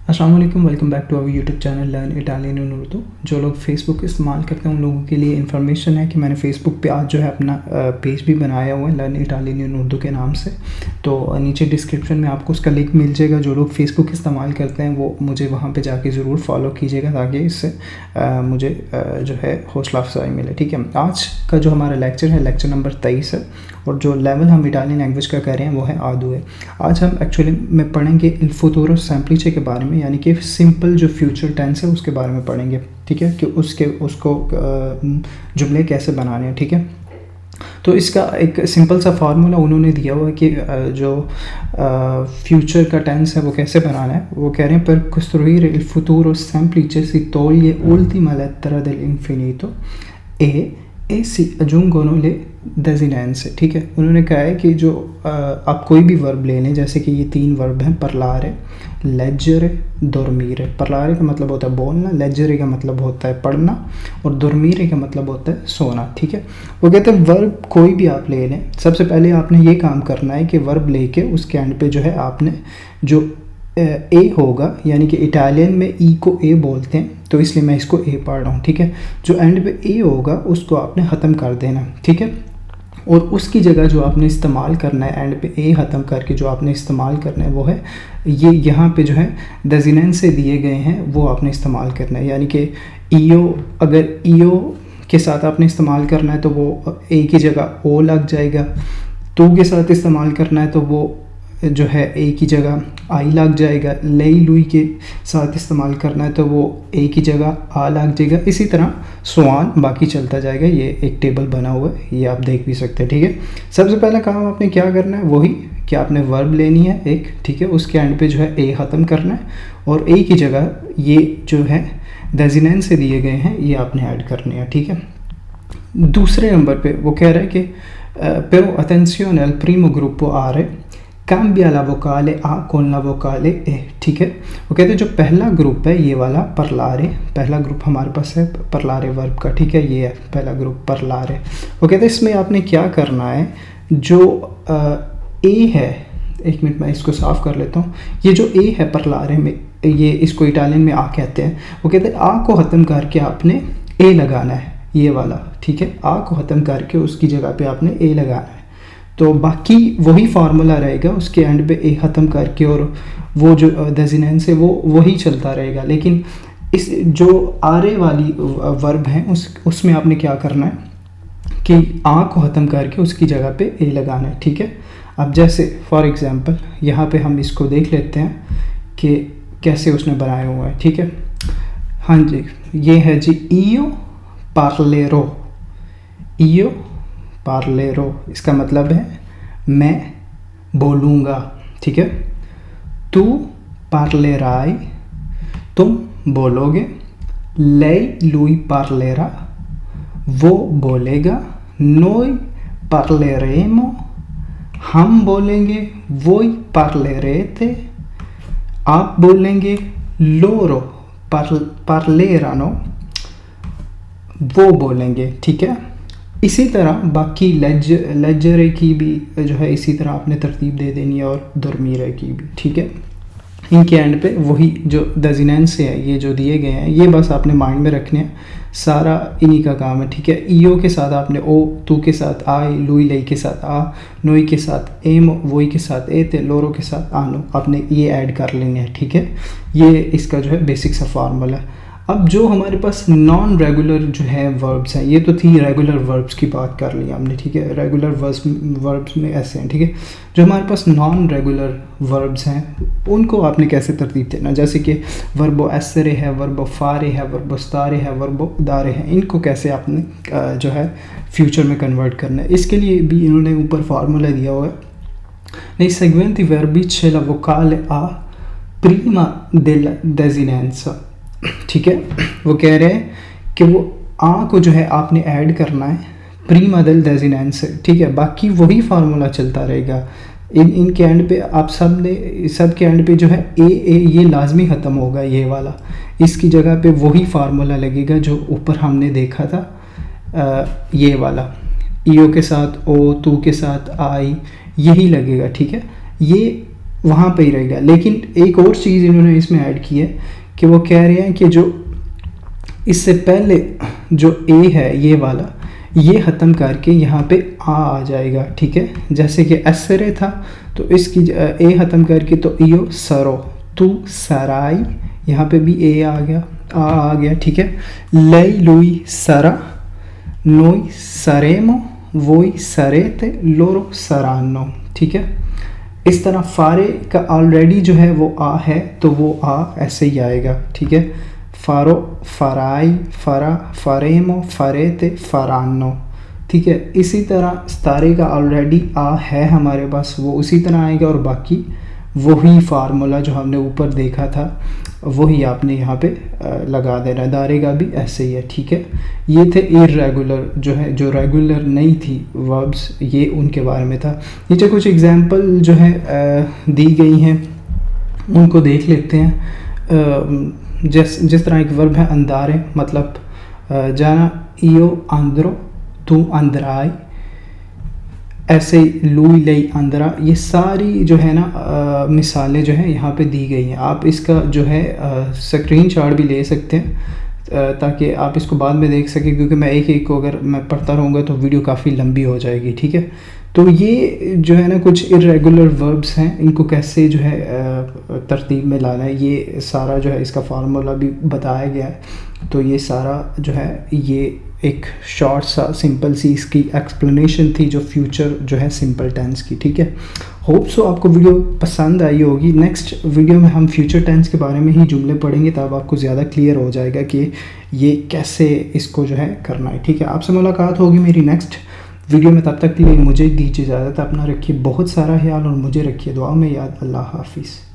अस्सलाम वालेकुम, welcome back to our YouTube channel learn Italian in Urdu. जो लोग फेसबुक इस्तेमाल करते हैं उन लोगों के लिए इन्फॉर्मेशन है कि मैंने फेसबुक पे आज जो है अपना पेज भी बनाया हुआ है लर्न इटालियन इन उर्दू के नाम से। तो नीचे डिस्क्रिप्शन में आपको उसका लिंक मिल जाएगा। जो लोग फेसबुक इस्तेमाल करते हैं वो मुझे वहाँ पे जाके ज़रूर फॉलो कीजिएगा ताकि इससे मुझे जो है हौसला अफजाई मिले। ठीक है, आज का जो हमारा लेक्चर है लेक्चर नंबर 23 है और जो लेवल हम इटालियन लैंग्वेज का कर रहे हैं वो है आदू है। आज हम एक्चुअली में पढ़ेंगे इल फुतूरो सेम्प्लिचे के बारे में, यानी कि सिंपल जो फ्यूचर टेंस है उसके बारे में पढ़ेंगे। ठीक है, कि उसको जुमले कैसे बनाने हैं। ठीक है, तो इसका एक सिंपल सा फार्मूला उन्होंने दिया हुआ है कि जो फ्यूचर का टेंस है वो कैसे बनाना है। वो कह रहे हैं पर costruire il futuro semplice si toglie ultima lettera dell'infinito e si aggiungono le desinenze। ठीक है, उन्होंने कहा है कि जो आप कोई भी वर्ब ले लें, जैसे कि ये 3 वर्ब हैं parlare, leggere, dormire। parlare का मतलब होता है बोलना, leggere का मतलब होता है पढ़ना और dormire का मतलब होता है सोना। ठीक है, वो कहते हैं वर्ब कोई भी आप ले लें, सबसे पहले आपने ये काम करना है कि वर्ब लेके उसके एंड पे जो है आपने जो ए होगा, यानी कि इटालियन में ई को ए बोलते हैं तो इसलिए मैं इसको ए पढ़ रहा हूँ। ठीक है, जो एंड पे ए होगा उसको आपने ख़त्म कर देना। ठीक है, और उसकी जगह जो आपने इस्तेमाल करना है एंड पे ए ख़त्म करके जो आपने इस्तेमाल करना है वो है ये यहाँ पे जो है डेजिनेंस से दिए गए हैं वो आपने इस्तेमाल करना है। यानी कि ईओ, अगर ईओ के साथ आपने इस्तेमाल करना है तो वो ए की जगह ओ लग जाएगा। टू के साथ इस्तेमाल करना है तो वो जो है ए की जगह आई लग जाएगा। लई लुई के साथ इस्तेमाल करना है तो वो ए की जगह आ लग जाएगा। इसी तरह स्वान बाकी चलता जाएगा। ये एक टेबल बना हुआ है, ये आप देख भी सकते हैं। ठीक है, सबसे पहला काम आपने क्या करना है वही कि आपने वर्ब लेनी है एक। ठीक है, उसके एंड पे जो है ए ख़त्म करना है और ए की जगह ये जो है डेजिनेंस से दिए गए हैं ये आपने ऐड करने हैं। ठीक है, दूसरे नंबर पे वो कह रहा है कि però attenzione al primo gruppo are cambia la vocale a con la vocale e। ठीक है, वो कहते हैं जो पहला ग्रुप है ये वाला परलारे, पहला ग्रुप हमारे पास है परलारे वर्ब का। ठीक है, ये है पहला ग्रुप परलारे। वो कहते हैं इसमें आपने क्या करना है, जो ए है, एक मिनट मैं इसको साफ कर लेता हूँ। ये जो ए है परलारे में, ये इसको इटालियन में आ कहते हैं। वो कहते हैं आ को ख़त्म करके आपने ए लगाना है, ये वाला। ठीक है, आ को ख़त्म करके उसकी जगह पे आपने ए लगाना है। तो बाकी वही फार्मूला रहेगा, उसके एंड पे ए ख़त्म करके और वो जो डेजिनेंस है वो वही चलता रहेगा। लेकिन इस जो आरे वाली वर्ब है उसमें आपने क्या करना है कि आ को ख़त्म करके उसकी जगह पे ए लगाना है। ठीक है, अब जैसे फॉर एग्ज़ाम्पल यहाँ पे हम इसको देख लेते हैं कि कैसे उसने बनाया हुआ है। ठीक है, हाँ जी, ये है जी io parlerò। io parlerò इसका मतलब है मैं बोलूँगा। ठीक है, तू parlerai तुम बोलोगे। lei lui parlerà वो बोलेगा। noi parleremo हम बोलेंगे। voi parlerete आप बोलेंगे। loro parleranno वो बोलेंगे। ठीक है, इसी तरह बाकी लेजरे की भी जो है इसी तरह आपने तरतीब दे देनी है और dormire की भी। ठीक है, इनके एंड पे वही जो डेजिनेंस है ये जो दिए गए हैं ये बस आपने माइंड में रखने हैं, सारा इन्हीं का काम है। ठीक है, ईओ के साथ आपने ओ, तू के साथ आई, लुई लई के साथ आ, नोई के साथ एम, वोई के साथ ए ते, लोरो के साथ आनो, आपने ये ऐड कर लेंगे। ठीक है, ये इसका जो है बेसिक सा फार्मूला है। अब जो हमारे पास नॉन रेगुलर जो है वर्ब्स हैं, ये तो थी रेगुलर वर्ब्स की बात कर ली हमने। ठीक है, रेगुलर वर्ब्स में ऐसे हैं। ठीक है, जो हमारे पास नॉन रेगुलर वर्ब्स हैं उनको आपने कैसे तरतीब देना, जैसे कि वर्बो एसरे है, वर्बो फारे है, वर्बो स्तारे है, वर्बो दारे है, इनको कैसे आपने जो है फ्यूचर में कन्वर्ट करना है। इसके लिए भी इन्होंने ऊपर फार्मूला दिया हुआ है। nei seguenti verbi c'è la vocale a prima della desinenza। ठीक है, वो कह रहे हैं कि वो आ को जो है आपने ऐड करना है प्रीमा देल डेजिनेंस से। ठीक है, बाकी वही फार्मूला चलता रहेगा। इनके एंड पे आप सब के एंड पे जो है ए ये लाजमी ख़त्म होगा, ये वाला। इसकी जगह पे वही फार्मूला लगेगा जो ऊपर हमने देखा था, ये वाला ईओ के साथ ओ, तू के साथ आई, यही लगेगा। ठीक है, ये वहाँ पे ही रहेगा। लेकिन एक और चीज़ इन्होंने इसमें ऐड की है कि वो कह रहे हैं कि जो इससे पहले जो ए है ये वाला, ये ख़त्म करके यहाँ पे आ जाएगा, ठीक है। जैसे कि एसरे था तो इसकी ए ख़त्म करके तो इयो सरो, तू सराई, यहाँ पे भी ए आ गया, आ गया, ठीक है। लई लुई सरा, नोई सरेमो, वोई सरेते, लोरो सरानो, ठीक है। इस तरह फारे का ऑलरेडी जो है वो आ है तो वो आ ऐसे ही आएगा, ठीक है। फारो, फराई, फरा, फरेमो, फरेते, फरानो, ठीक है। इसी तरह स्तारे का ऑलरेडी आ है हमारे पास, वो उसी तरह आएगा और बाकी वही फार्मूला जो हमने ऊपर देखा था वही आपने यहाँ पे लगा देना है। दारे का भी ऐसे ही है, ठीक है। ये थे इर्रेगुलर जो है, जो रेगुलर नहीं थी वर्ब्स, ये उनके बारे में था। नीचे कुछ एग्जांपल जो है दी गई हैं, उनको देख लेते हैं। जिस तरह एक वर्ब है अंदारे, मतलब जाना, इयो आंद्रो, तू अंदराई, ऐसे लुई लई अंदरा, ये सारी जो है ना मिसालें जो हैं यहाँ पे दी गई हैं। आप इसका जो है स्क्रीनशॉट भी ले सकते हैं ताकि आप इसको बाद में देख सकें, क्योंकि मैं एक एक को अगर मैं पढ़ता रहूँगा तो वीडियो काफ़ी लंबी हो जाएगी, ठीक है। तो ये जो है ना कुछ इर्रेगुलर वर्ब्स हैं, इनको कैसे जो है तरतीब में लाना है, ये सारा जो है इसका फार्मूला भी बताया गया है। तो ये सारा जो है ये एक शॉर्ट सा सिंपल सी इसकी एक्सप्लेनेशन थी जो फ्यूचर जो है सिंपल टेंस की, ठीक है। होप सो आपको वीडियो पसंद आई होगी। नेक्स्ट वीडियो में हम फ्यूचर टेंस के बारे में ही जुमले पढ़ेंगे, तब आपको ज़्यादा क्लियर हो जाएगा कि ये कैसे इसको जो है करना है, ठीक है। आपसे मुलाकात होगी मेरी नेक्स्ट वीडियो में, तब तक के लिए मुझे दीजिए इजाज़त। अपना रखिए बहुत सारा ख्याल और मुझे रखिए दुआ में याद। अल्लाह हाफिज़।